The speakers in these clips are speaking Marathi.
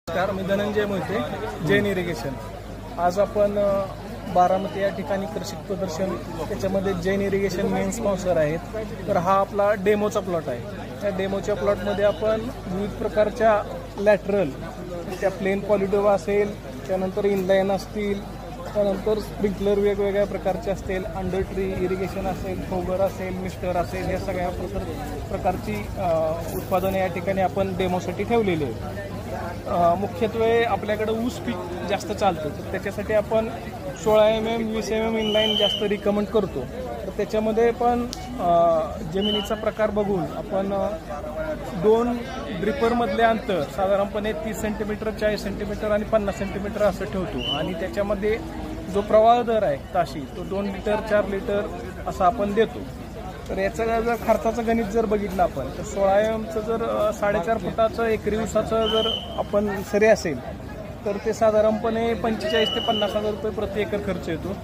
नमस्कार, मी धनंजय मोहिते, जैन इरिगेशन. आज आपण बारामती या ठिकाणी कृषी प्रदर्शन, त्याच्यामध्ये जैन इरिगेशन मेन स्पॉन्सर आहेत. तर हा आपला डेमोचा प्लॉट आहे. त्या डेमोच्या प्लॉटमध्ये आपण विविध प्रकारच्या लॅटरल, त्या प्लेन पॉलिडोवा असेल, त्यानंतर इनलाईन असतील, त्यानंतर स्प्रिंकलर वेगवेगळ्या प्रकारचे असतील, अंडर ट्री इरिगेशन असेल, फोगर असेल, मिस्टर असेल, या सगळ्या प्रकारची उत्पादने या ठिकाणी आपण डेमोसाठी ठेवलेली आहेत. मुख्यत्वे आपल्याकडे ऊस पीक जास्त चालतं, तर त्याच्यासाठी आपण 16 mm 20 mm इनलाईन जास्त रिकमेंड करतो. तर त्याच्यामध्ये पण जमिनीचा प्रकार बघून आपण 2 ड्रिपरमधले अंतर साधारणपणे 30 सेंटीमीटर, 40 सेंटीमीटर आणि 50 सेंटीमीटर असं ठेवतो. आणि त्याच्यामध्ये जो प्रवाह दर आहे ताशी, तो 2 लिटर 4 लिटर असा आपण देतो. तर याचा जर खर्चाचं गणित जर बघितलं आपण, तर 16 mm जर 4.5 फुटाचं एकरी ऊसाचं जर आपण सरी असेल, तर ते साधारणपणे 45,000 ते 50,000 रुपये प्रति एकर खर्च येतो.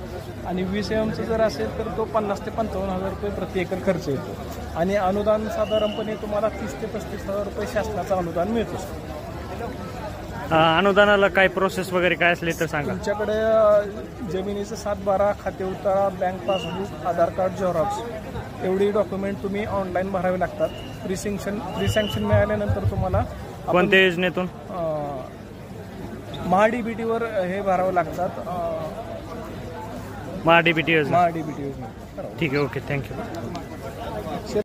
आणि 20 mm जर असेल तर तो 50,000 ते 55,000 रुपये प्रति एकर खर्च येतो. आणि अनुदान साधारणपणे तुम्हाला 30,000 ते 35,000 रुपये शासनाचं अनुदान मिळतं. अनुदानाला काय प्रोसेस वगैरे काय असले तर सांगा. तुमच्याकडे जमिनीचं 7/12, खाते उतारा, बँक पासबुक, आधार कार्ड, झेरॉक्स एवढी डॉक्युमेंट तुम्ही ऑनलाईन भरावे लागतात. प्री सँक्शन मिळाल्यानंतर तुम्हाला कोणत्या योजनेतून? महाडीबीटीवर हे भरावं लागतात. महाडीबीटी योजना. महाडीबीटी योजना. ठीक आहे, ओके, थँक्यू.